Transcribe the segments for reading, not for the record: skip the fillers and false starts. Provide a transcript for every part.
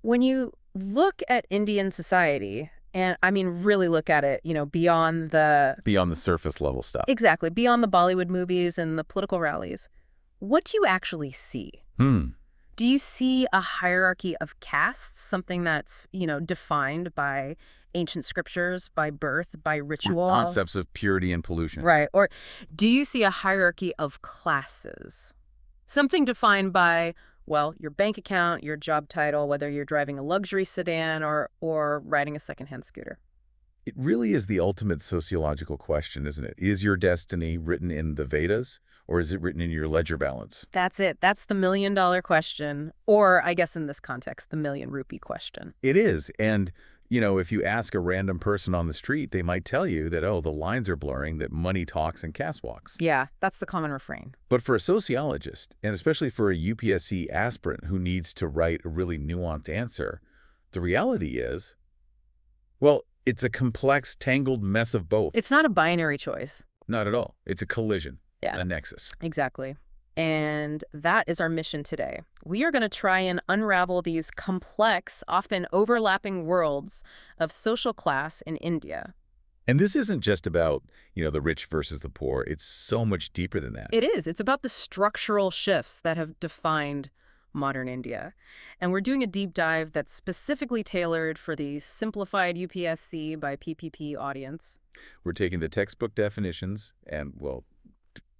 When you look at Indian society, and I mean really look at it, beyond the... Beyond the surface level stuff. Exactly, beyond the Bollywood movies and the political rallies, what do you actually see? Do you see a hierarchy of castes, something that's, defined by ancient scriptures, by birth, by ritual? Concepts of purity and pollution. Right. Or do you see a hierarchy of classes? Something defined by, well, your bank account, your job title, whether you're driving a luxury sedan or riding a secondhand scooter. It really is the ultimate sociological question, isn't it? Is your destiny written in the Vedas, or is it written in your ledger balance? That's it. That's the million-dollar question. Or, I guess in this context, the million-rupee question. It is. And, if you ask a random person on the street, they might tell you that, oh, the lines are blurring, that money talks and caste walks. Yeah, that's the common refrain. But for a sociologist, and especially for a UPSC aspirant who needs to write a really nuanced answer, the reality is, well, it's a complex, tangled mess of both. It's not a binary choice. Not at all. It's a collision. Yeah. A nexus. Exactly. And that is our mission today. We are going to try and unravel these complex, often overlapping worlds of social class in India. And this isn't just about, the rich versus the poor. It's so much deeper than that. It is. It's about the structural shifts that have defined modern India. And we're doing a deep dive that's specifically tailored for the Simplified UPSC by PPP audience. We're taking the textbook definitions and, well,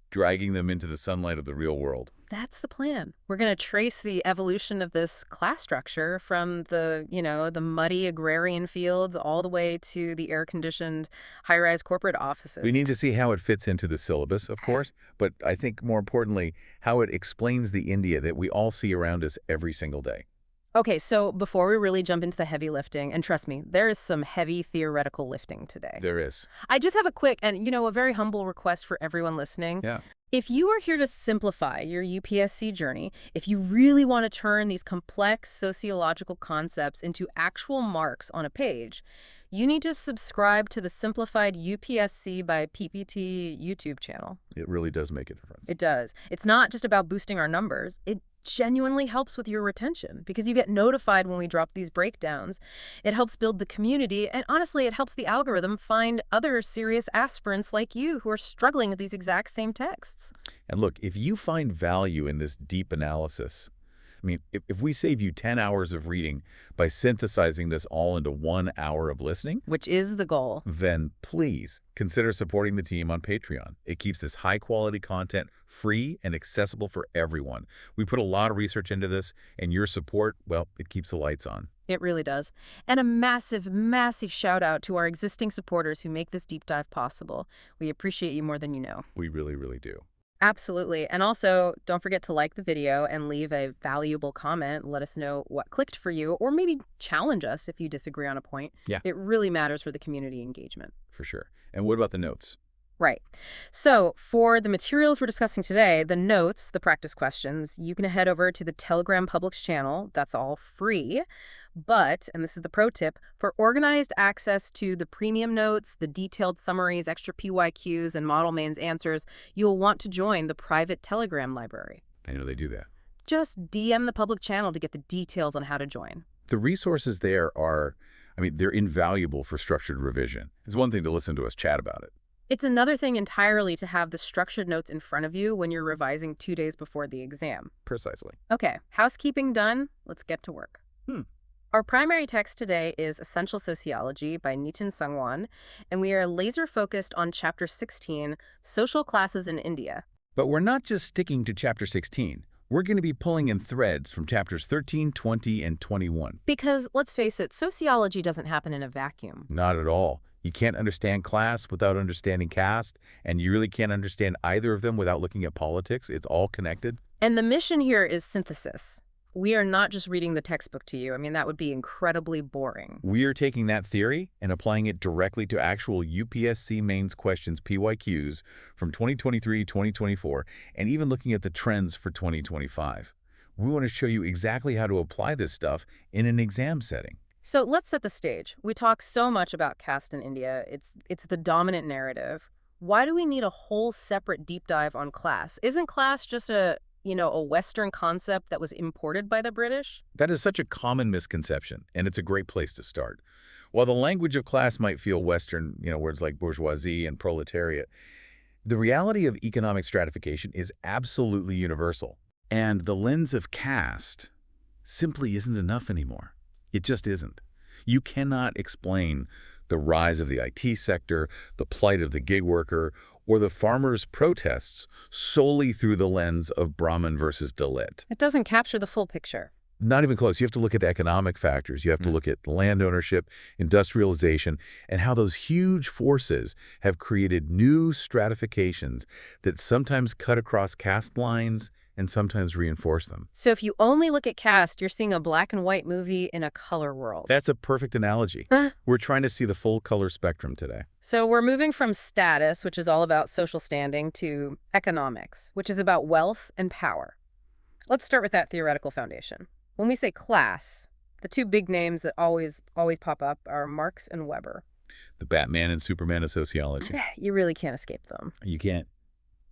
dragging them into the sunlight of the real world. That's the plan. We're going to trace the evolution of this class structure from the muddy agrarian fields all the way to the air-conditioned high-rise corporate offices. We need to see how it fits into the syllabus, of course, but I think more importantly, how it explains the India that we all see around us every single day. Okay, so before we really jump into the heavy lifting, and trust me, there is some heavy theoretical lifting today. There is. I just have a quick and, a very humble request for everyone listening. Yeah. If you are here to simplify your UPSC journey, if you really want to turn these complex sociological concepts into actual marks on a page, you need to subscribe to the Simplified UPSC by PPT YouTube channel. It really does make a difference. It does. It's not just about boosting our numbers. It genuinely helps with your retention because you get notified when we drop these breakdowns. It helps build the community, and honestly, it helps the algorithm find other serious aspirants like you who are struggling with these exact same texts. And look, if you find value in this deep analysis, if we save you 10 hours of reading by synthesizing this all into 1 hour of listening, which is the goal, then please consider supporting the team on Patreon. It keeps this high-quality content free and accessible for everyone. We put a lot of research into this, and your support, well, it keeps the lights on. It really does. And a massive, massive shout out to our existing supporters who make this deep dive possible. We appreciate you more than you know. We really, really do. Absolutely. And also, don't forget to like the video and leave a valuable comment. Let us know what clicked for you, or maybe challenge us if you disagree on a point. Yeah. It really matters for the community engagement. For sure. And what about the notes? Right. So for the materials we're discussing today, the notes, the practice questions, you can head over to the Telegram Publics channel. That's all free. But, and this is the pro tip, for organized access to the premium notes, the detailed summaries, extra PYQs, and model mains answers, you'll want to join the private Telegram library. I know they do that. Just DM the public channel to get the details on how to join. The resources there are, they're invaluable for structured revision. It's one thing to listen to us chat about it. It's another thing entirely to have the structured notes in front of you when you're revising 2 days before the exam. Precisely. Okay, housekeeping done. Let's get to work. Our primary text today is Essential Sociology by Nitin Sangwan, and we are laser-focused on Chapter 16, Social Classes in India. But we're not just sticking to Chapter 16. We're going to be pulling in threads from Chapters 13, 20, and 21. Because, let's face it, sociology doesn't happen in a vacuum. Not at all. You can't understand class without understanding caste, and you really can't understand either of them without looking at politics. It's all connected. And the mission here is synthesis. We are not just reading the textbook to you. That would be incredibly boring. We are taking that theory and applying it directly to actual UPSC mains questions, PYQs, from 2023, 2024, and even looking at the trends for 2025. We want to show you exactly how to apply this stuff in an exam setting. So let's set the stage. We talk so much about caste in India. It's the dominant narrative. Why do we need a whole separate deep dive on class? Isn't class just a a Western concept that was imported by the British? That is such a common misconception, and it's a great place to start. While the language of class might feel Western, words like bourgeoisie and proletariat, the reality of economic stratification is absolutely universal. And the lens of caste simply isn't enough anymore. It just isn't. You cannot explain the rise of the IT sector, the plight of the gig worker, or the farmers' protests solely through the lens of Brahman versus Dalit. It doesn't capture the full picture. Not even close. You have to look at economic factors. You have to look at land ownership, industrialization, and how those huge forces have created new stratifications that sometimes cut across caste lines and sometimes reinforce them. So if you only look at caste, you're seeing a black and white movie in a color world. That's a perfect analogy. We're trying to see the full color spectrum today. So we're moving from status, which is all about social standing, to economics, which is about wealth and power. Let's start with that theoretical foundation. When we say class, the two big names that always pop up are Marx and Weber. The Batman and Superman of sociology. You really can't escape them. You can't.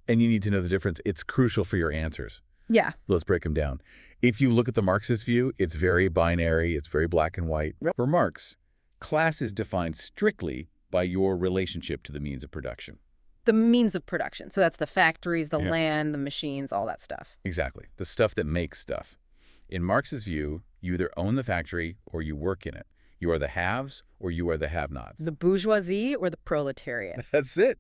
And you need to know the difference. It's crucial for your answers. Yeah. Let's break them down. If you look at the Marxist view, it's very binary. It's very black and white. For Marx, class is defined strictly by your relationship to the means of production. The means of production. So that's the factories, the land, the machines, all that stuff. Exactly. The stuff that makes stuff. In Marx's view, you either own the factory or you work in it. You are the haves or you are the have-nots. The bourgeoisie or the proletariat. That's it.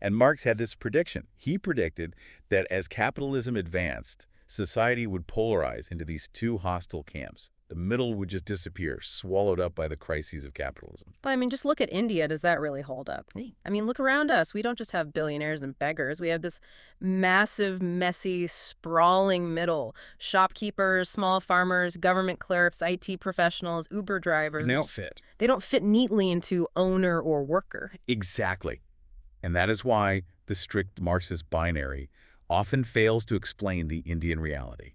And Marx had this prediction. He predicted that as capitalism advanced, society would polarize into these two hostile camps. The middle would just disappear, swallowed up by the crises of capitalism. But I mean, just look at India. Does that really hold up? I mean, look around us. We don't just have billionaires and beggars. We have this massive, messy, sprawling middle. Shopkeepers, small farmers, government clerks, IT professionals, Uber drivers. And they don't fit. They don't fit neatly into owner or worker. Exactly. And that is why the strict Marxist binary often fails to explain the Indian reality.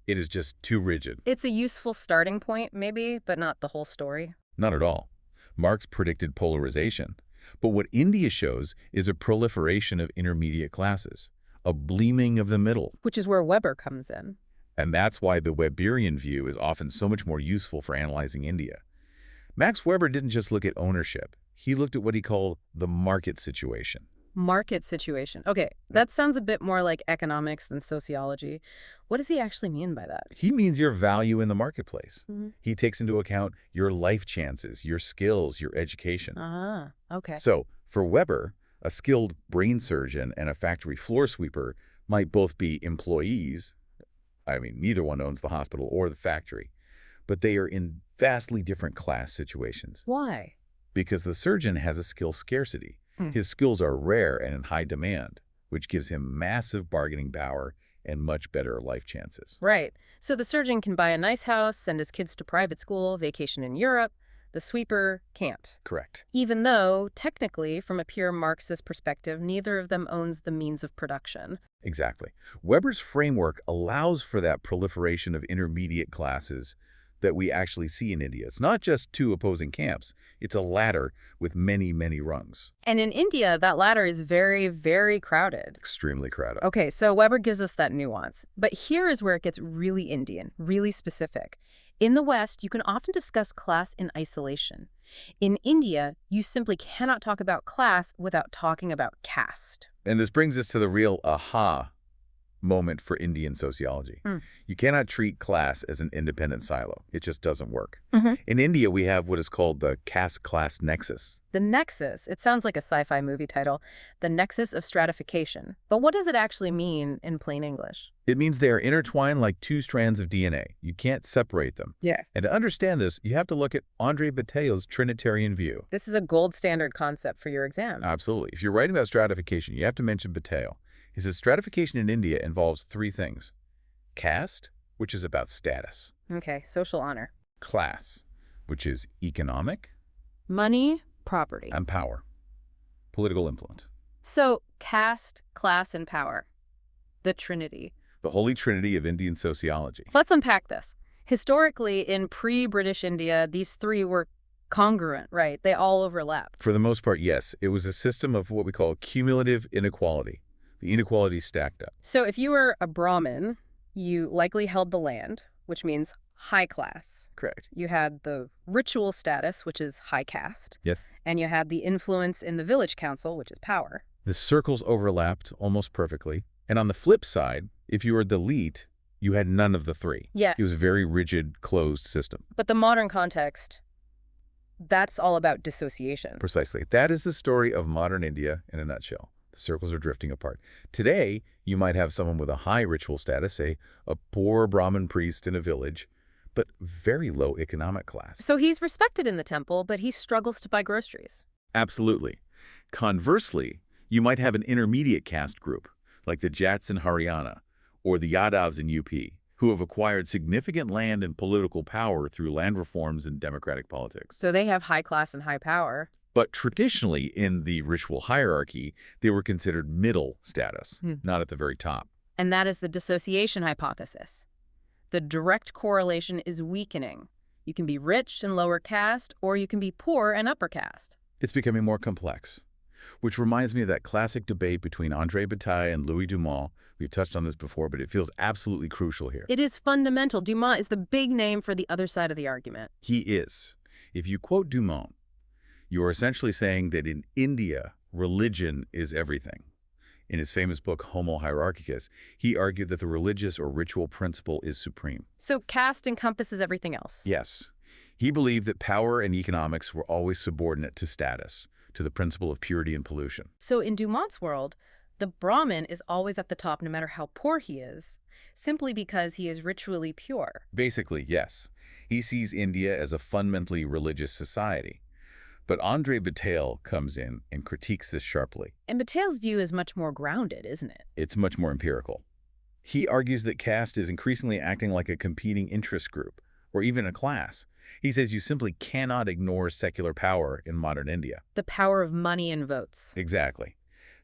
It is just too rigid. It's a useful starting point, maybe, but not the whole story. Not at all. Marx predicted polarization. But what India shows is a proliferation of intermediate classes, a bleaming of the middle. Which is where Weber comes in. And that's why the Weberian view is often so much more useful for analyzing India. Max Weber didn't just look at ownership. He looked at what he called the market situation. Market situation. Okay, that sounds a bit more like economics than sociology. What does he actually mean by that? He means your value in the marketplace. Mm-hmm. He takes into account your life chances, your skills, your education. Okay. So, for Weber, a skilled brain surgeon and a factory floor sweeper might both be employees. I mean, neither one owns the hospital or the factory. But they are in vastly different class situations. Why? Because the surgeon has a skill scarcity. His skills are rare and in high demand, which gives him massive bargaining power and much better life chances. Right. So the surgeon can buy a nice house, send his kids to private school, vacation in Europe. The sweeper can't. Correct. Even though, technically, from a pure Marxist perspective, neither of them owns the means of production. Exactly. Weber's framework allows for that proliferation of intermediate classes that we actually see in India. It's not just two opposing camps. It's a ladder with many, many rungs. And in India, that ladder is very, very crowded. Extremely crowded. Okay, so Weber gives us that nuance. But here is where it gets really Indian, really specific. In the West, you can often discuss class in isolation. In India, you simply cannot talk about class without talking about caste. And this brings us to the real aha moment for Indian sociology. You cannot treat class as an independent silo. It just doesn't work. In India, we have what is called the Caste-Class Nexus. The Nexus, it sounds like a sci-fi movie title, the Nexus of stratification. But what does it actually mean in plain English? It means they are intertwined like two strands of DNA. You can't separate them. Yeah. And to understand this, you have to look at André Beteille's Trinitarian view. This is a gold standard concept for your exam. Absolutely. If you're writing about stratification, you have to mention Beteille. He says stratification in India involves three things. Caste, which is about status. Okay, social honor. Class, which is economic. Money, property. And power, political influence. So, caste, class, and power. The Trinity. The holy trinity of Indian sociology. Let's unpack this. Historically, in pre-British India, these three were congruent, right? They all overlapped. For the most part, yes. It was a system of what we call cumulative inequality. The inequality stacked up. So if you were a Brahmin, you likely held the land, which means high class. Correct. You had the ritual status, which is high caste. Yes. And you had the influence in the village council, which is power. The circles overlapped almost perfectly. And on the flip side, if you were the elite, you had none of the three. Yeah. It was a very rigid, closed system. But the modern context, that's all about dissociation. Precisely. That is the story of modern India in a nutshell. The circles are drifting apart. Today, you might have someone with a high ritual status, say a poor Brahmin priest in a village, but very low economic class. So he's respected in the temple, but he struggles to buy groceries. Absolutely. Conversely, you might have an intermediate caste group, like the Jats in Haryana or the Yadavs in UP, who have acquired significant land and political power through land reforms and democratic politics. So they have high class and high power. But traditionally, in the ritual hierarchy, they were considered middle status, not at the very top. And that is the dissociation hypothesis. The direct correlation is weakening. You can be rich and lower caste, or you can be poor and upper caste. It's becoming more complex, which reminds me of that classic debate between André Beteille and Louis Dumont. We've touched on this before, but it feels absolutely crucial here. It is fundamental. Dumont is the big name for the other side of the argument. He is. If you quote Dumont, you are essentially saying that in India, religion is everything. In his famous book, Homo Hierarchicus, he argued that the religious or ritual principle is supreme. So caste encompasses everything else. Yes. He believed that power and economics were always subordinate to status, to the principle of purity and pollution. So in Dumont's world, the Brahmin is always at the top no matter how poor he is, simply because he is ritually pure. Basically, yes. He sees India as a fundamentally religious society. But André Beteille comes in and critiques this sharply. And Beteille's view is much more grounded, isn't it? It's much more empirical. He argues that caste is increasingly acting like a competing interest group, or even a class. He says you simply cannot ignore secular power in modern India. The power of money and votes. Exactly.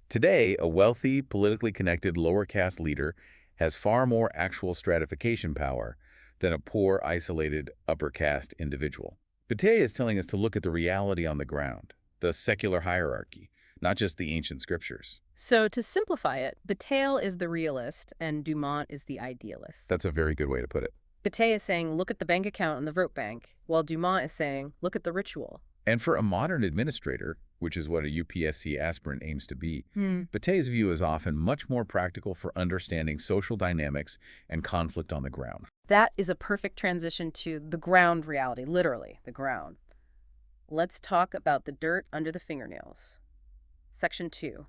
Today, a wealthy, politically connected lower caste leader has far more actual stratification power than a poor, isolated, upper caste individual. Beteille is telling us to look at the reality on the ground, the secular hierarchy, not just the ancient scriptures. So to simplify it, Beteille is the realist and Dumont is the idealist. That's a very good way to put it. Beteille is saying, look at the bank account and the vote bank, while Dumont is saying, look at the ritual. And for a modern administrator, which is what a UPSC aspirant aims to be, Beteille's view is often much more practical for understanding social dynamics and conflict on the ground. That is a perfect transition to the ground reality, literally, the ground. Let's talk about the dirt under the fingernails. Section 2.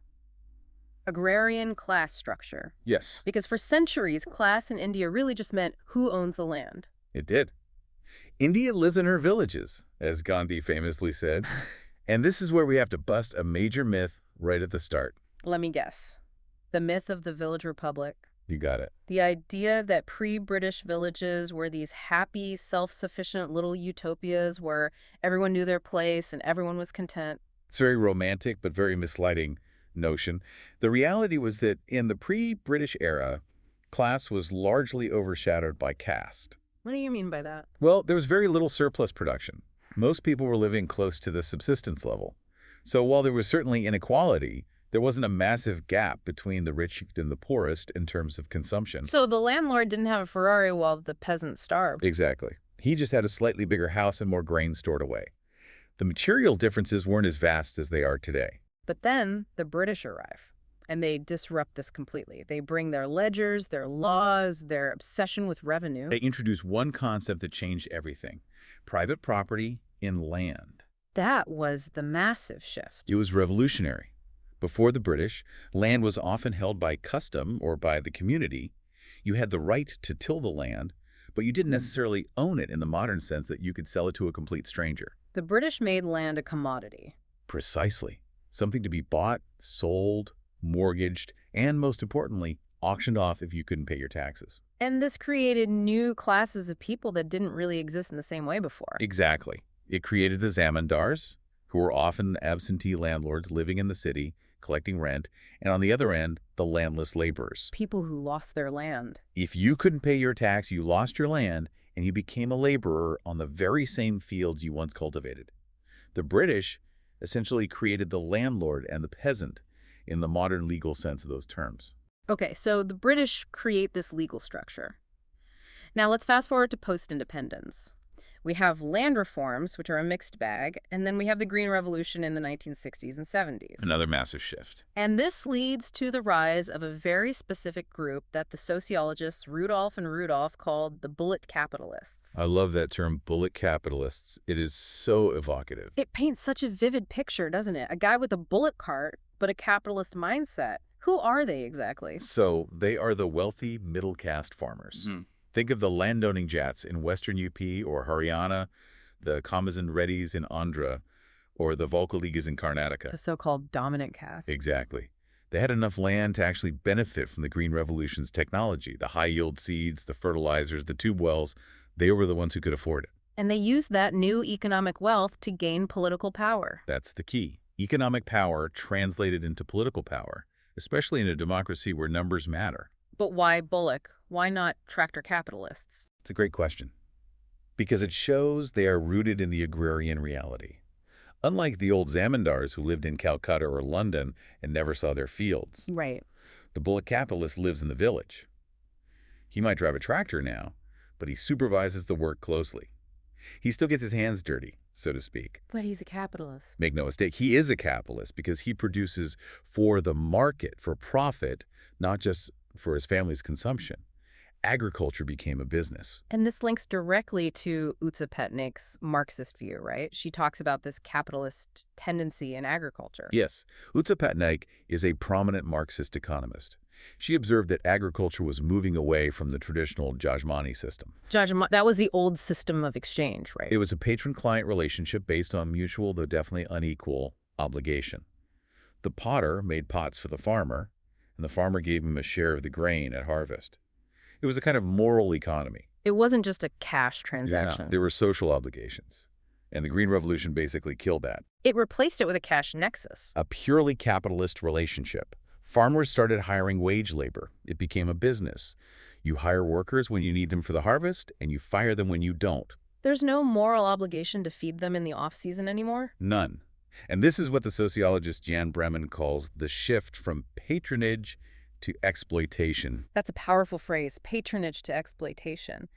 Agrarian class structure. Yes. Because for centuries, class in India really just meant who owns the land. It did. India lives in her villages, as Gandhi famously said. And this is where we have to bust a major myth right at the start. Let me guess. The myth of the village republic. You got it. The idea that pre-British villages were these happy, self-sufficient little utopias where everyone knew their place and everyone was content. It's a very romantic but very misleading notion. The reality was that in the pre-British era, class was largely overshadowed by caste. What do you mean by that? Well, there was very little surplus production. Most people were living close to the subsistence level. So while there was certainly inequality, there wasn't a massive gap between the rich and the poorest in terms of consumption. So the landlord didn't have a Ferrari while the peasant starved. Exactly. He just had a slightly bigger house and more grain stored away. The material differences weren't as vast as they are today. But then the British arrive, and they disrupt this completely. They bring their ledgers, their laws, their obsession with revenue. They introduced one concept that changed everything: private property in land. That was the massive shift. It was revolutionary. Before the British, land was often held by custom or by the community. You had the right to till the land, but you didn't necessarily own it in the modern sense that you could sell it to a complete stranger. The British made land a commodity. Precisely. Something to be bought, sold, mortgaged, and most importantly, auctioned off if you couldn't pay your taxes. And this created new classes of people that didn't really exist in the same way before. Exactly. It created the zamindars, who were often absentee landlords living in the city, collecting rent, and on the other end, the landless laborers. People who lost their land. If you couldn't pay your tax, you lost your land, and you became a laborer on the very same fields you once cultivated. The British essentially created the landlord and the peasant, in the modern legal sense of those terms. Okay, so the British create this legal structure. Now let's fast forward to post-independence. We have land reforms, which are a mixed bag, and then we have the Green Revolution in the 1960s and 70s. Another massive shift. And this leads to the rise of a very specific group that the sociologists Rudolph and Rudolph called the bullet capitalists. I love that term, bullet capitalists. It is so evocative. It paints such a vivid picture, doesn't it? A guy with a bullet cart, but a capitalist mindset. Who are they exactly? So they are the wealthy middle caste farmers. Think of the landowning jats in western UP or Haryana, the Kamazan Reddys in Andhra, or the Volkaligas in Karnataka. The so-called dominant caste. Exactly. They had enough land to actually benefit from the Green Revolution's technology, the high-yield seeds, the fertilizers, the tube wells. They were the ones who could afford it. And they used that new economic wealth to gain political power. That's the key. Economic power translated into political power, especially in a democracy where numbers matter. But why bullock? Why not tractor capitalists? It's a great question. Because it shows they are rooted in the agrarian reality. Unlike the old zamindars who lived in Calcutta or London and never saw their fields. Right. The bullock capitalist lives in the village. He might drive a tractor now, but he supervises the work closely. He still gets his hands dirty, so to speak. But he's a capitalist. Make no mistake, he is a capitalist because he produces for the market, for profit, not just for his family's consumption. Agriculture became a business. And this links directly to Utsa Petnik's Marxist view, right? She talks about this capitalist tendency in agriculture. Yes, Utsa Petnik is a prominent Marxist economist. She observed that agriculture was moving away from the traditional Jajmani system. That was the old system of exchange, right? It was a patron-client relationship based on mutual, though definitely unequal, obligation. The potter made pots for the farmer, and the farmer gave him a share of the grain at harvest. It was a kind of moral economy. It wasn't just a cash transaction. Yeah, there were social obligations. And the Green Revolution basically killed that. It replaced it with a cash nexus. A purely capitalist relationship. Farmers started hiring wage labor. It became a business. You hire workers when you need them for the harvest, and you fire them when you don't. There's no moral obligation to feed them in the off-season anymore? None. And this is what the sociologist Jan Breman calls the shift from patronage to exploitation. That's a powerful phrase, patronage to exploitation.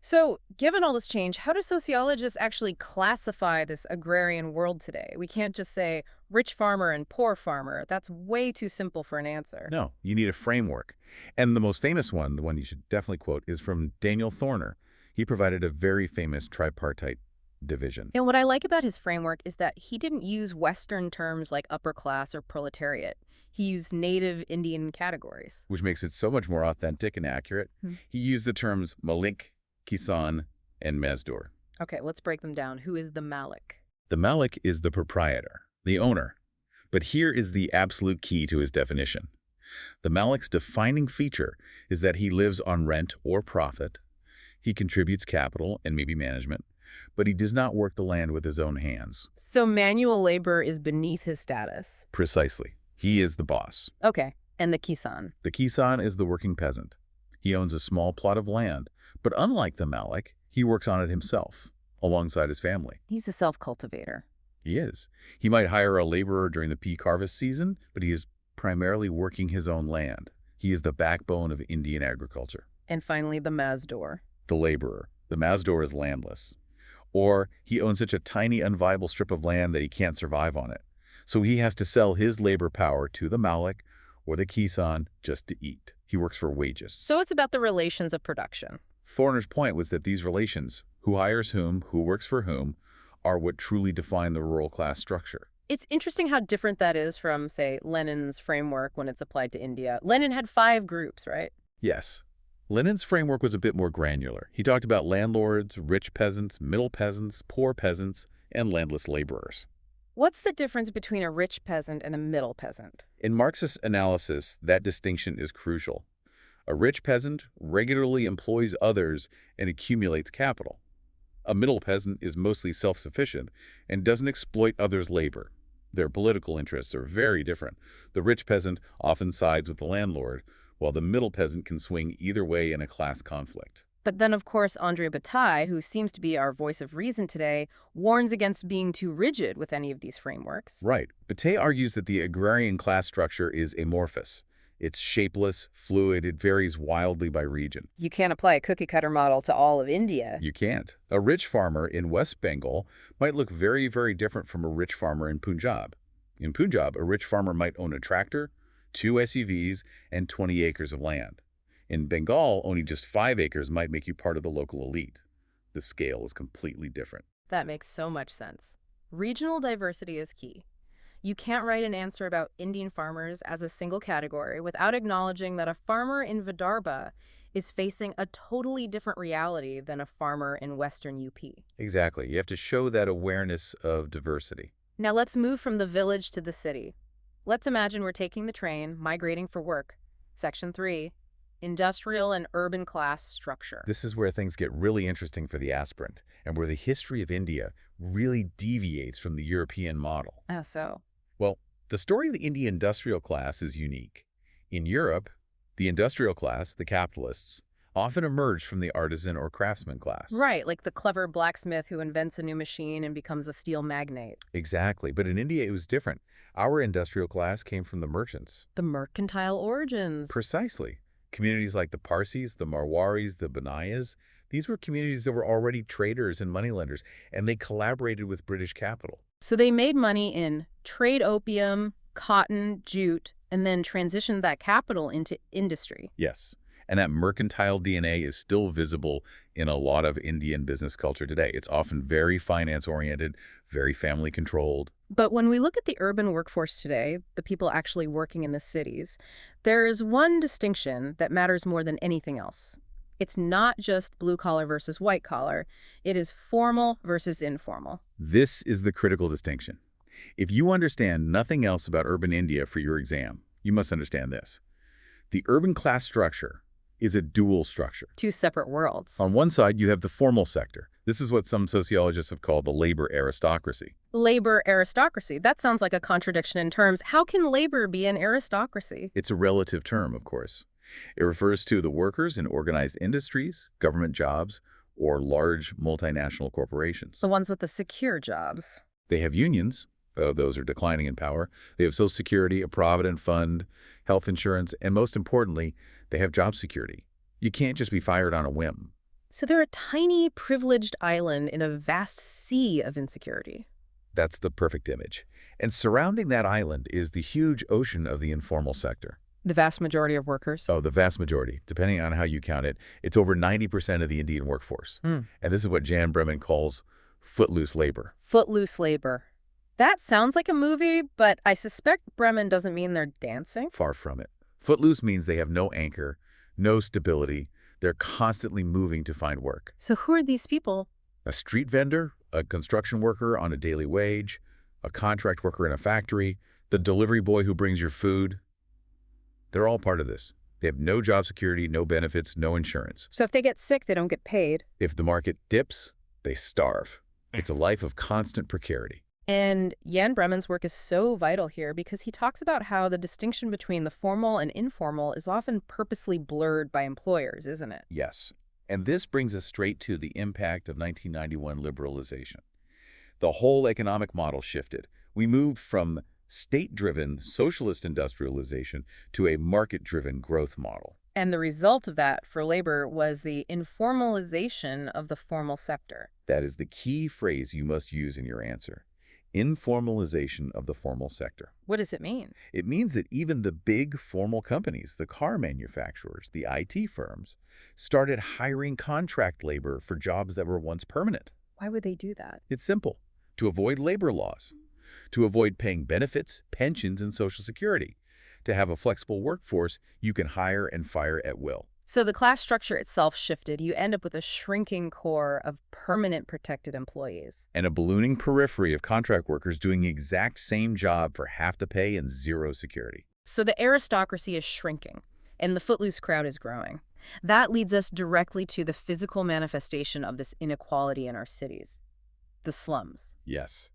So, given all this change, how do sociologists actually classify this agrarian world today? We can't just say rich farmer and poor farmer. That's way too simple for an answer. No, you need a framework. And the most famous one, the one you should definitely quote, is from Daniel Thorner. He provided a very famous tripartite division. And what I like about his framework is that he didn't use Western terms like upper class or proletariat. He used native Indian categories. Which makes it so much more authentic and accurate. He used the terms Malik, Kisan, and Mazdur. Okay, let's break them down. Who is the Malik? The Malik is the proprietor, the owner. But here is the absolute key to his definition. The Malik's defining feature is that he lives on rent or profit. He contributes capital and maybe management, but he does not work the land with his own hands. So manual labor is beneath his status. Precisely. He is the boss. Okay, and the Kisan? The Kisan is the working peasant. He owns a small plot of land, but unlike the Malik, he works on it himself, alongside his family. He's a self-cultivator. He is. He might hire a laborer during the peak harvest season, but he is primarily working his own land. He is the backbone of Indian agriculture. And finally, the Mazdur. The laborer. The Mazdur is landless. Or he owns such a tiny, unviable strip of land that he can't survive on it. So he has to sell his labor power to the Malik or the Kisan just to eat. He works for wages. So it's about the relations of production. Thorner's point was that these relations, who hires whom, who works for whom, are what truly define the rural class structure. It's interesting how different that is from, say, Lenin's framework when it's applied to India. Lenin had 5 groups, right? Yes. Lenin's framework was a bit more granular. He talked about landlords, rich peasants, middle peasants, poor peasants, and landless laborers. What's the difference between a rich peasant and a middle peasant? In Marxist analysis, that distinction is crucial. A rich peasant regularly employs others and accumulates capital. A middle peasant is mostly self-sufficient and doesn't exploit others' labor. Their political interests are very different. The rich peasant often sides with the landlord, while the middle peasant can swing either way in a class conflict. But then, of course, Andre Beteille, who seems to be our voice of reason today, warns against being too rigid with any of these frameworks. Right. Beteille argues that the agrarian class structure is amorphous. It's shapeless, fluid, it varies wildly by region. You can't apply a cookie-cutter model to all of India. You can't. A rich farmer in West Bengal might look very, very different from a rich farmer in Punjab. In Punjab, a rich farmer might own a tractor, 2 SUVs, and 20 acres of land. In Bengal, owning just 5 acres might make you part of the local elite. The scale is completely different. That makes so much sense. Regional diversity is key. You can't write an answer about Indian farmers as a single category without acknowledging that a farmer in Vidarbha is facing a totally different reality than a farmer in Western UP. Exactly. You have to show that awareness of diversity. Now let's move from the village to the city. Let's imagine we're taking the train, migrating for work. Section 3, industrial and urban class structure. This is where things get really interesting for the aspirant, and where the history of India really deviates from the European model. So? Well, the story of the Indian industrial class is unique. In Europe, the industrial class, the capitalists, often emerged from the artisan or craftsman class. Right, like the clever blacksmith who invents a new machine and becomes a steel magnate. Exactly, but in India it was different. Our industrial class came from the merchants. The mercantile origins. Precisely. Communities like the Parsis, the Marwaris, the Benayas, these were communities that were already traders and moneylenders, and they collaborated with British capital. So they made money in trade opium, cotton, jute, and then transitioned that capital into industry. Yes, and that mercantile DNA is still visible in a lot of Indian business culture today. It's often very finance-oriented, very family-controlled. But when we look at the urban workforce today, the people actually working in the cities, there is one distinction that matters more than anything else. It's not just blue-collar versus white-collar. It is formal versus informal. This is the critical distinction. If you understand nothing else about urban India for your exam, you must understand this. The urban class structure is a dual structure. Two separate worlds. On one side, you have the formal sector. This is what some sociologists have called the labor aristocracy. Labor aristocracy. That sounds like a contradiction in terms. How can labor be an aristocracy? It's a relative term, of course. It refers to the workers in organized industries, government jobs, or large multinational corporations. The ones with the secure jobs. They have unions. Those are declining in power. They have Social Security, a provident fund, health insurance, and most importantly, they have job security. You can't just be fired on a whim. So they're a tiny, privileged island in a vast sea of insecurity. That's the perfect image. And surrounding that island is the huge ocean of the informal sector. The vast majority of workers? Oh, the vast majority. Depending on how you count it, it's over 90% of the Indian workforce. And this is what Jan Breman calls footloose labor. Footloose labor. That sounds like a movie, but I suspect Breman doesn't mean they're dancing. Far from it. Footloose means they have no anchor, no stability. They're constantly moving to find work. So who are these people? A street vendor, a construction worker on a daily wage, a contract worker in a factory, the delivery boy who brings your food. They're all part of this. They have no job security, no benefits, no insurance. So if they get sick, they don't get paid. If the market dips, they starve. It's a life of constant precarity. And Jan Breman's work is so vital here because he talks about how the distinction between the formal and informal is often purposely blurred by employers, isn't it? Yes. And this brings us straight to the impact of 1991 liberalization. The whole economic model shifted. We moved from state-driven socialist industrialization to a market-driven growth model. And the result of that for labor was the informalization of the formal sector. That is the key phrase you must use in your answer. Informalization of the formal sector. What does it mean? It means that even the big formal companies, the car manufacturers, the IT firms, started hiring contract labor for jobs that were once permanent. Why would they do that? It's simple. To avoid labor laws. To avoid paying benefits, pensions, and Social Security. To have a flexible workforce you can hire and fire at will. So the class structure itself shifted. You end up with a shrinking core of permanent protected employees. And a ballooning periphery of contract workers doing the exact same job for half the pay and zero security. So the aristocracy is shrinking, and the footloose crowd is growing. That leads us directly to the physical manifestation of this inequality in our cities. The slums. Yes.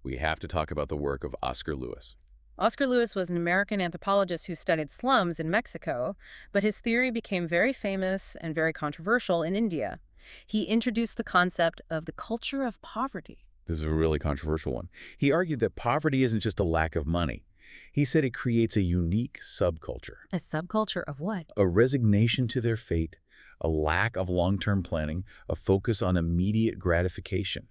We have to talk about the work of Oscar Lewis. Oscar Lewis was an American anthropologist who studied slums in Mexico, but his theory became very famous and very controversial in India. He introduced the concept of the culture of poverty. This is a really controversial one. He argued that poverty isn't just a lack of money. He said it creates a unique subculture. A subculture of what? A resignation to their fate, a lack of long-term planning, a focus on immediate gratification.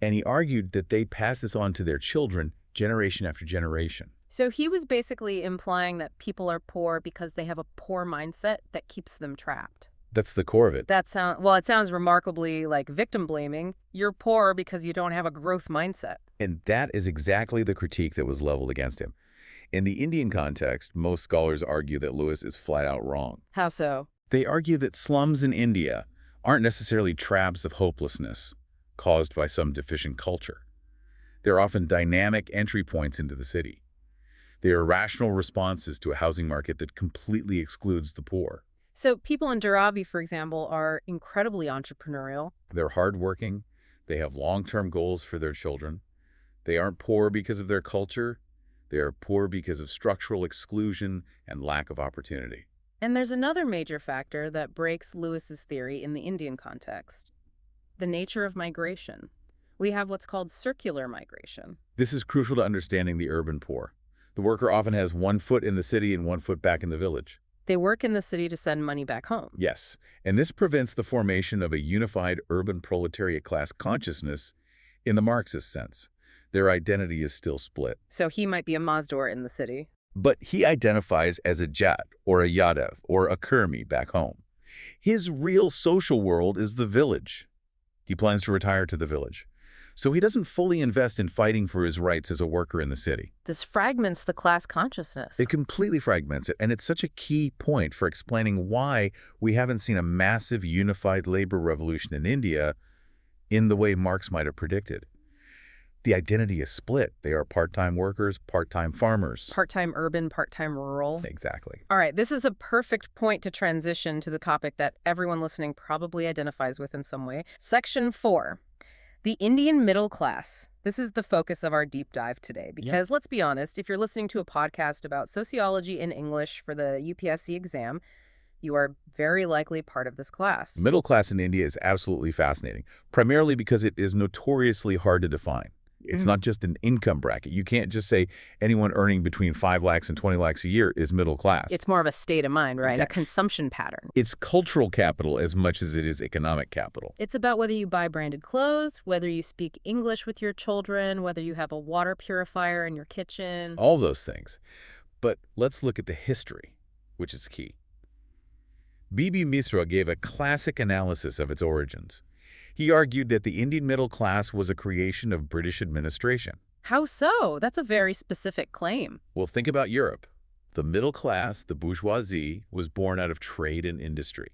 And he argued that they pass this on to their children generation after generation. So he was basically implying that people are poor because they have a poor mindset that keeps them trapped. That's the core of it. Well, it sounds remarkably like victim blaming. You're poor because you don't have a growth mindset. And that is exactly the critique that was leveled against him. In the Indian context, most scholars argue that Lewis is flat out wrong. How so? They argue that slums in India aren't necessarily traps of hopelessness caused by some deficient culture. They're often dynamic entry points into the city. They are rational responses to a housing market that completely excludes the poor. So people in Dharavi, for example, are incredibly entrepreneurial. They're hardworking. They have long-term goals for their children. They aren't poor because of their culture. They are poor because of structural exclusion and lack of opportunity. And there's another major factor that breaks Lewis's theory in the Indian context: the nature of migration. We have what's called circular migration. This is crucial to understanding the urban poor. The worker often has one foot in the city and one foot back in the village. They work in the city to send money back home. Yes, and this prevents the formation of a unified urban proletariat class consciousness in the Marxist sense. Their identity is still split. So he might be a Mazdur in the city. But he identifies as a Jat or a Yadav or a Kurmi back home. His real social world is the village. He plans to retire to the village. So he doesn't fully invest in fighting for his rights as a worker in the city. This fragments the class consciousness. It completely fragments it, and it's such a key point for explaining why we haven't seen a massive unified labor revolution in India in the way Marx might have predicted. The identity is split. They are part-time workers, part-time farmers. Part-time urban, part-time rural. Exactly. All right, this is a perfect point to transition to the topic that everyone listening probably identifies with in some way. Section 4. The Indian middle class. This is the focus of our deep dive today because, let's be honest, if you're listening to a podcast about sociology in English for the UPSC exam, you are very likely part of this class. Middle class in India is absolutely fascinating, primarily because it is notoriously hard to define. It's not just an income bracket. You can't just say anyone earning between 5 lakhs and 20 lakhs a year is middle class. It's more of a state of mind, right? A consumption pattern. It's cultural capital as much as it is economic capital. It's about whether you buy branded clothes, whether you speak English with your children, whether you have a water purifier in your kitchen. All those things. But let's look at the history, which is key. B.B. Misra gave a classic analysis of its origins. He argued that the Indian middle class was a creation of British administration. How so? That's a very specific claim. Well, think about Europe. The middle class, the bourgeoisie, was born out of trade and industry.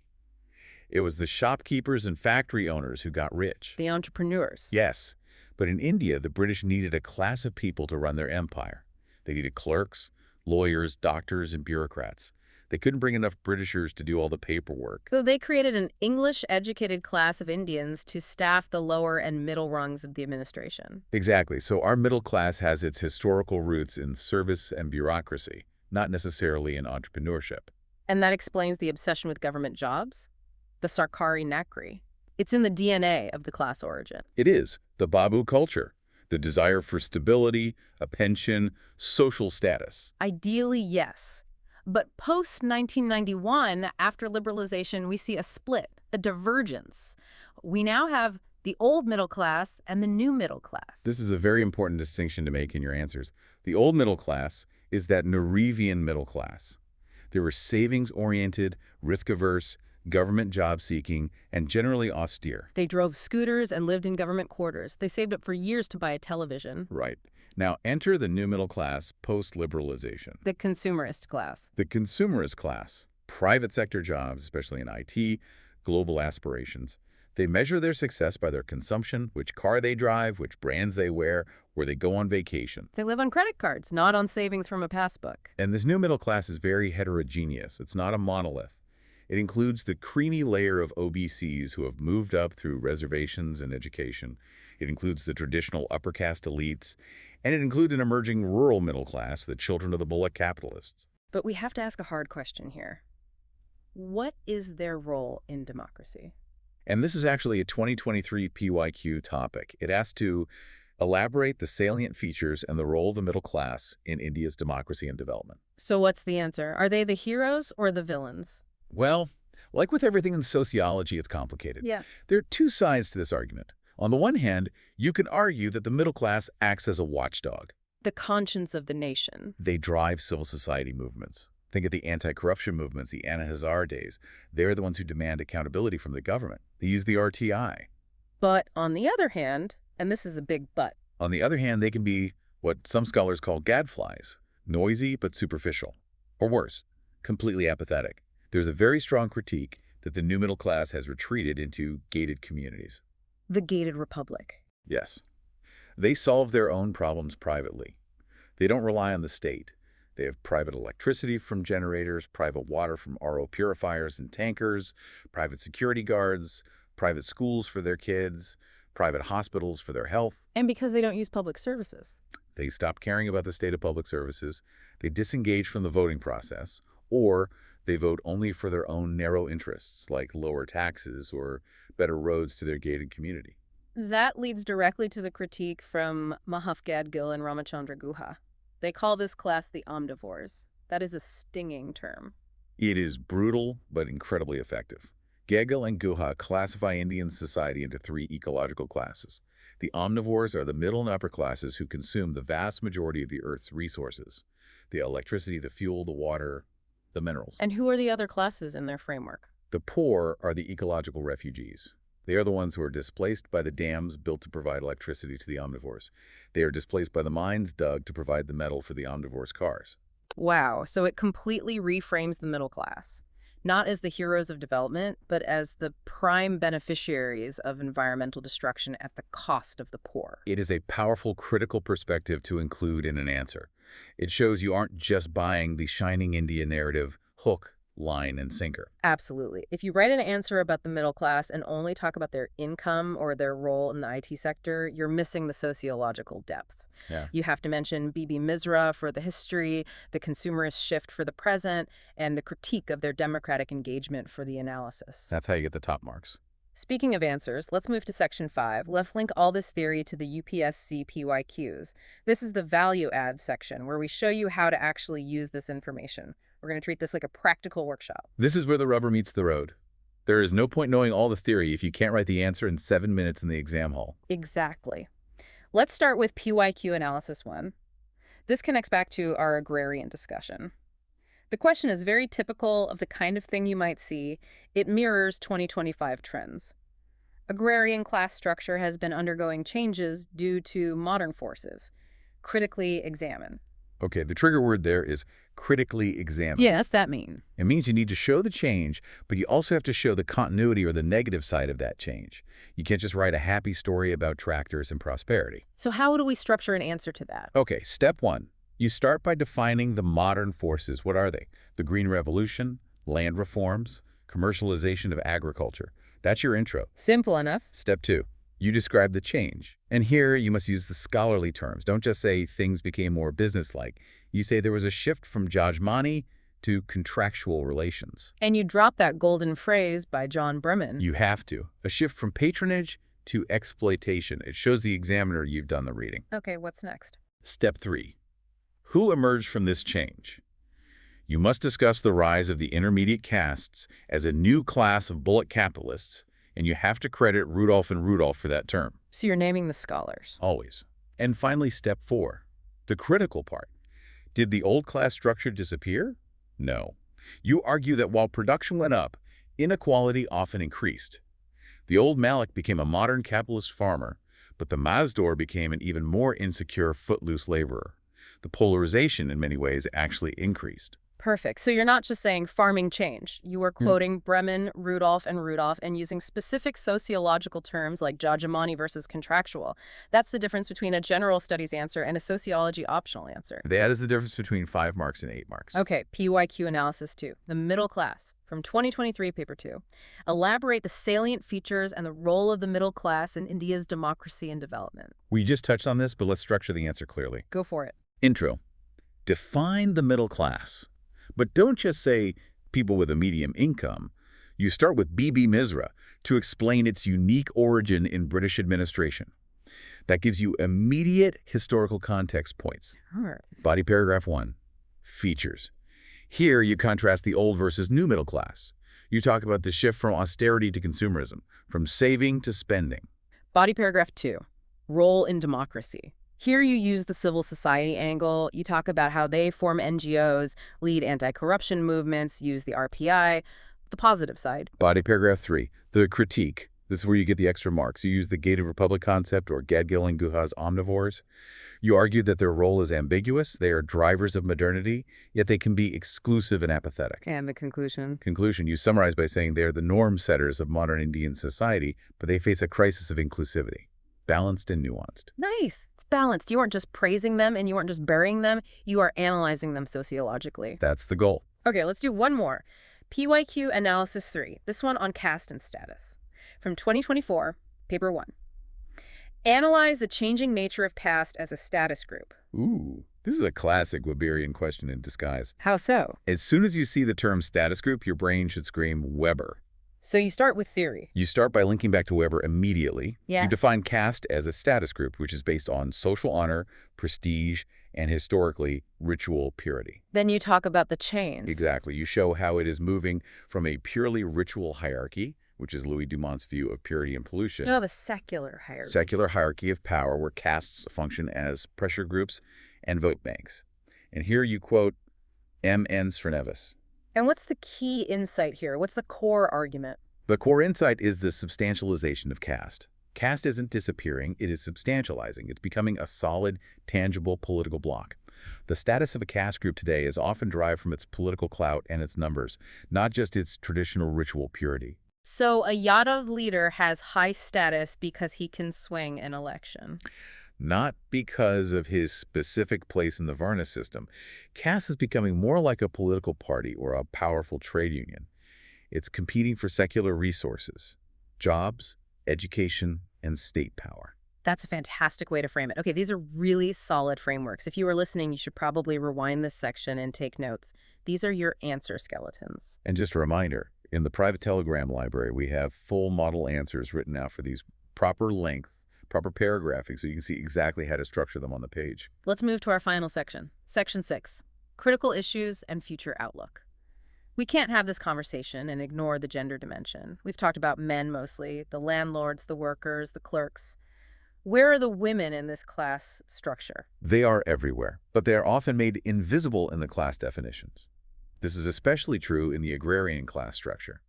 It was the shopkeepers and factory owners who got rich. The entrepreneurs. Yes, but in India, the British needed a class of people to run their empire. They needed clerks, lawyers, doctors, and bureaucrats. They couldn't bring enough Britishers to do all the paperwork. So they created an English-educated class of Indians to staff the lower and middle rungs of the administration. Exactly. So our middle class has its historical roots in service and bureaucracy, not necessarily in entrepreneurship. And that explains the obsession with government jobs? The Sarkari Nakri. It's in the DNA of the class origin. It is. The Babu culture. The desire for stability, a pension, social status. Ideally, yes. But post-1991, after liberalization, we see a split, a divergence. We now have the old middle class and the new middle class. This is a very important distinction to make in your answers. The old middle class is that Nehruvian middle class. They were savings-oriented, risk-averse, government job-seeking, and generally austere. They drove scooters and lived in government quarters. They saved up for years to buy a television. Right. Now enter the new middle class post-liberalization. The consumerist class. The consumerist class, private sector jobs, especially in IT, global aspirations. They measure their success by their consumption, which car they drive, which brands they wear, where they go on vacation. They live on credit cards, not on savings from a passbook. And this new middle class is very heterogeneous. It's not a monolith. It includes the creamy layer of OBCs who have moved up through reservations and education. It includes the traditional upper caste elites, and it includes an emerging rural middle class, the children of the bullock capitalists. But we have to ask a hard question here. What is their role in democracy? And this is actually a 2023 PYQ topic. It asks to elaborate the salient features and the role of the middle class in India's democracy and development. So what's the answer? Are they the heroes or the villains? Well, like with everything in sociology, it's complicated. Yeah. There are two sides to this argument. On the one hand, you can argue that the middle class acts as a watchdog. The conscience of the nation. They drive civil society movements. Think of the anti-corruption movements, the Anna Hazare days. They're the ones who demand accountability from the government. They use the RTI. But on the other hand, and this is a big but. On the other hand, they can be what some scholars call gadflies, noisy but superficial. Or worse, completely apathetic. There's a very strong critique that the new middle class has retreated into gated communities. The gated republic. Yes. They solve their own problems privately. They don't rely on the state. They have private electricity from generators, private water from RO purifiers and tankers, private security guards, private schools for their kids, private hospitals for their health. And because they don't use public services. They stop caring about the state of public services. They disengage from the voting process, or they vote only for their own narrow interests, like lower taxes or better roads to their gated community. That leads directly to the critique from Mahav Gadgil and Ramachandra Guha. They call this class the omnivores. That is a stinging term. It is brutal, but incredibly effective. Gadgil and Guha classify Indian society into three ecological classes. The omnivores are the middle and upper classes who consume the vast majority of the Earth's resources: the electricity, the fuel, the water, the minerals. And who are the other classes in their framework? The poor are the ecological refugees. They are the ones who are displaced by the dams built to provide electricity to the omnivores. They are displaced by the mines dug to provide the metal for the omnivores' cars. Wow, so it completely reframes the middle class. Not as the heroes of development, but as the prime beneficiaries of environmental destruction at the cost of the poor. It is a powerful critical perspective to include in an answer. It shows you aren't just buying the shining India narrative hook, line, and sinker. Absolutely. If you write an answer about the middle class and only talk about their income or their role in the IT sector, you're missing the sociological depth. Yeah. You have to mention Bibi Misra for the history, the consumerist shift for the present, and the critique of their democratic engagement for the analysis. That's how you get the top marks. Speaking of answers, let's move to Section 5. Let's link all this theory to the UPSC PYQs. This is the value add section, where we show you how to actually use this information. We're going to treat this like a practical workshop. This is where the rubber meets the road. There is no point knowing all the theory if you can't write the answer in 7 minutes in the exam hall. Exactly. Let's start with PYQ Analysis 1. This connects back to our agrarian discussion. The question is very typical of the kind of thing you might see. It mirrors 2025 trends. Agrarian class structure has been undergoing changes due to modern forces. Critically examine. Okay, the trigger word there is critically examine. Yes, that mean. It means you need to show the change, but you also have to show the continuity or the negative side of that change. You can't just write a happy story about tractors and prosperity. So how do we structure an answer to that? Okay, step 1. You start by defining the modern forces. What are they? The Green Revolution, land reforms, commercialization of agriculture. That's your intro. Simple enough. Step 2. You describe the change. And here you must use the scholarly terms. Don't just say things became more businesslike. You say there was a shift from judgmony to contractual relations. And you drop that golden phrase by John Breman. You have to. A shift from patronage to exploitation. It shows the examiner you've done the reading. Okay, what's next? Step 3. Who emerged from this change? You must discuss the rise of the intermediate castes as a new class of bullock capitalists, and you have to credit Rudolph and Rudolph for that term. So you're naming the scholars. Always. And finally, step 4. The critical part. Did the old class structure disappear? No. You argue that while production went up, inequality often increased. The old Malik became a modern capitalist farmer, but the Mazdoor became an even more insecure, footloose laborer. The polarization, in many ways, actually increased. Perfect. So you're not just saying farming change. You are quoting Breman, Rudolph, and using specific sociological terms like judgmony versus contractual. That's the difference between a general studies answer and a sociology optional answer. That is the difference between 5 marks and 8 marks. Okay, PYQ analysis 2. The middle class. from 2023, paper 2. Elaborate the salient features and the role of the middle class in India's democracy and development. We just touched on this, but let's structure the answer clearly. Go for it. Intro. Define the middle class. But don't just say people with a medium income. You start with B.B. Misra to explain its unique origin in British administration. That gives you immediate historical context points. Sure. Body paragraph 1. Features. Here you contrast the old versus new middle class. You talk about the shift from austerity to consumerism, from saving to spending. Body paragraph 2. Role in democracy. Here you use the civil society angle. You talk about how they form NGOs, lead anti-corruption movements, use the RPI, the positive side. Body paragraph 3. The critique. This is where you get the extra marks. You use the gated republic concept or Gadgil and Guha's omnivores. You argue that their role is ambiguous. They are drivers of modernity, yet they can be exclusive and apathetic. And the conclusion? Conclusion, you summarize by saying they are the norm setters of modern Indian society, but they face a crisis of inclusivity. Balanced and nuanced. Nice. It's balanced. You weren't just praising them and you weren't just burying them. You are analyzing them sociologically. That's the goal. Okay, let's do one more. PYQ Analysis 3. This one on caste and status. From 2024, paper 1. Analyze the changing nature of caste as a status group. Ooh, this is a classic Weberian question in disguise. How so? As soon as you see the term status group, your brain should scream Weber. So you start with theory. You start by linking back to Weber immediately. Yeah. You define caste as a status group, which is based on social honor, prestige, and historically, ritual purity. Then you talk about the chains. Exactly. You show how it is moving from a purely ritual hierarchy, which is Louis Dumont's view of purity and pollution. No, the secular hierarchy. Secular hierarchy of power where castes function as pressure groups and vote banks. And here you quote M.N. Srenevis. And what's the key insight here? What's the core argument? The core insight is the substantialization of caste. Caste isn't disappearing, it is substantializing. It's becoming a solid, tangible political bloc. The status of a caste group today is often derived from its political clout and its numbers, not just its traditional ritual purity. So a Yadav leader has high status because he can swing an election. Not because of his specific place in the Varna system. Caste is becoming more like a political party or a powerful trade union. It's competing for secular resources, jobs, education, and state power. That's a fantastic way to frame it. Okay, these are really solid frameworks. If you were listening, you should probably rewind this section and take notes. These are your answer skeletons. And just a reminder, in the private Telegram library, we have full model answers written out for these proper length, proper paragraphing, so you can see exactly how to structure them on the page. Let's move to our final section. Section 6, critical issues and future outlook. We can't have this conversation and ignore the gender dimension. We've talked about men mostly, the landlords, the workers, the clerks. Where are the women in this class structure? They are everywhere, but they are often made invisible in the class definitions. This is especially true in the agrarian class structure.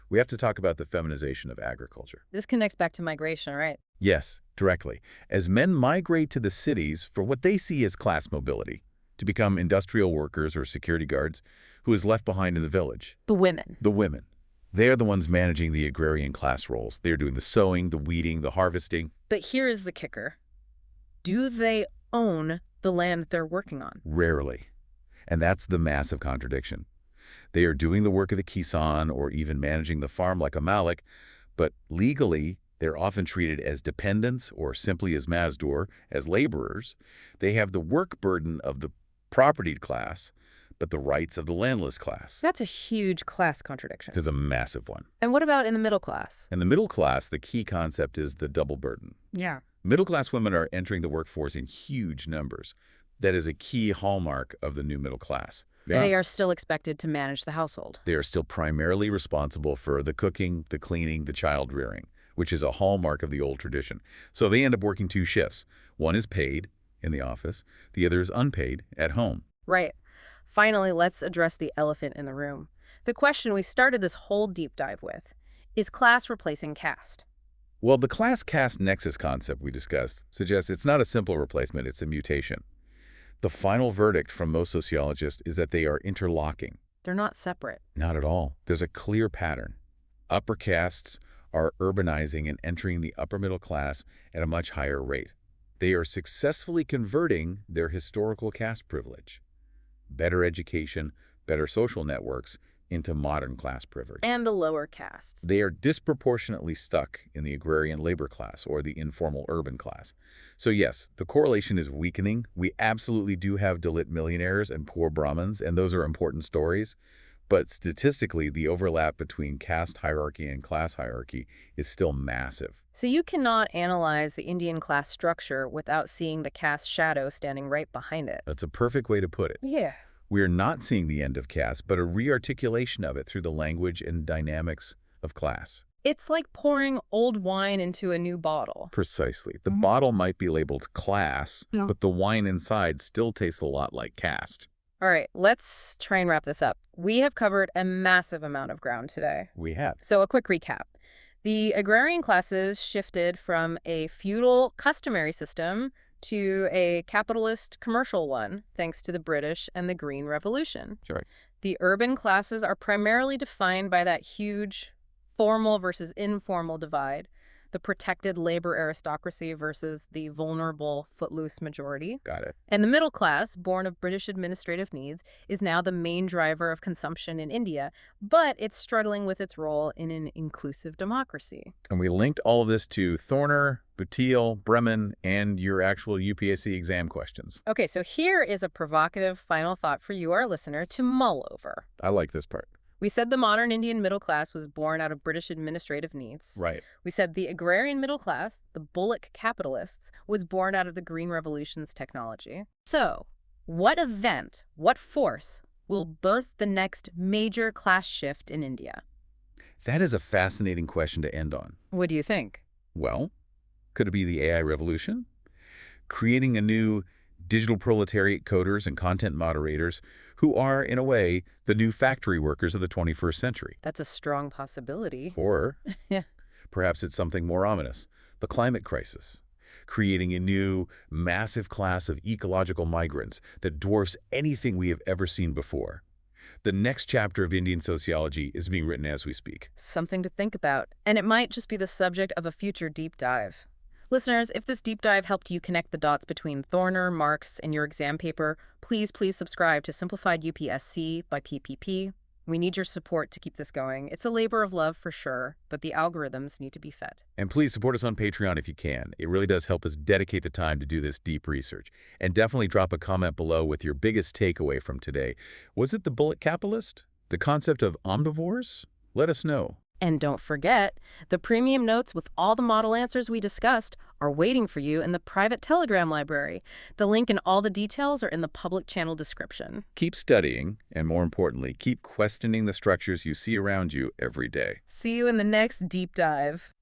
We have to talk about the feminization of agriculture. This connects back to migration, right? Yes, directly. As men migrate to the cities for what they see as class mobility, to become industrial workers or security guards, who is left behind in the village? The women. The women. They are the ones managing the agrarian class roles. They are doing the sowing, the weeding, the harvesting. But here is the kicker. Do they own the land they're working on? Rarely. And that's the massive contradiction. They are doing the work of the Kisan or even managing the farm like a Malik, but legally, they're often treated as dependents or simply as mazdur, as laborers. They have the work burden of the propertied class, but the rights of the landless class. That's a huge class contradiction. It is a massive one. And what about in the middle class? In the middle class, the key concept is the double burden. Yeah. Middle-class women are entering the workforce in huge numbers. That is a key hallmark of the new middle class. They are still expected to manage the household. They are still primarily responsible for the cooking, the cleaning, the child rearing, which is a hallmark of the old tradition. So they end up working 2 shifts. One is paid in the office. The other is unpaid at home. Right. Finally, let's address the elephant in the room. The question we started this whole deep dive with, is class replacing caste? Well, the class-caste nexus concept we discussed suggests it's not a simple replacement, it's a mutation. The final verdict from most sociologists is that they are interlocking. They're not separate. Not at all. There's a clear pattern. Upper castes are urbanizing and entering the upper middle class at a much higher rate. They are successfully converting their historical caste privilege. Better education, better social networks, into modern class privilege. And the lower castes. They are disproportionately stuck in the agrarian labor class or the informal urban class. So yes, the correlation is weakening. We absolutely do have Dalit millionaires and poor Brahmins, and those are important stories. But statistically, the overlap between caste hierarchy and class hierarchy is still massive. So you cannot analyze the Indian class structure without seeing the caste shadow standing right behind it. That's a perfect way to put it. Yeah. We are not seeing the end of caste, but a rearticulation of it through the language and dynamics of class. It's like pouring old wine into a new bottle. Precisely. The bottle might be labeled class, Yeah. but the wine inside still tastes a lot like caste. All right, let's try and wrap this up. We have covered a massive amount of ground today. We have. So a quick recap. The agrarian classes shifted from a feudal customary system to a capitalist commercial one, thanks to the British and the Green Revolution. Sure. The urban classes are primarily defined by that huge formal versus informal divide, the protected labor aristocracy versus the vulnerable footloose majority. Got it. And the middle class, born of British administrative needs, is now the main driver of consumption in India, but it's struggling with its role in an inclusive democracy. And we linked all of this to Thorner, Beteille, Breman, and your actual UPSC exam questions. Okay, so here is a provocative final thought for you, our listener, to mull over. I like this part. We said the modern Indian middle class was born out of British administrative needs. Right. We said the agrarian middle class, the bullock capitalists, was born out of the Green Revolution's technology. So, what event, what force, will birth the next major class shift in India? That is a fascinating question to end on. What do you think? Well, could it be the AI revolution? Creating a new digital proletariat coders and content moderators who are, in a way, the new factory workers of the 21st century. That's a strong possibility. Or Yeah. perhaps it's something more ominous, the climate crisis, creating a new massive class of ecological migrants that dwarfs anything we have ever seen before. The next chapter of Indian sociology is being written as we speak. Something to think about. And it might just be the subject of a future deep dive. Listeners, if this deep dive helped you connect the dots between Thorner, Marx, and your exam paper, please subscribe to Simplified UPSC by PPP. We need your support to keep this going. It's a labor of love for sure, but the algorithms need to be fed. And please support us on Patreon if you can. It really does help us dedicate the time to do this deep research. And definitely drop a comment below with your biggest takeaway from today. Was it the bullet capitalist? The concept of omnivores? Let us know. And don't forget, the premium notes with all the model answers we discussed are waiting for you in the private Telegram library. The link and all the details are in the public channel description. Keep studying, and more importantly, keep questioning the structures you see around you every day. See you in the next deep dive.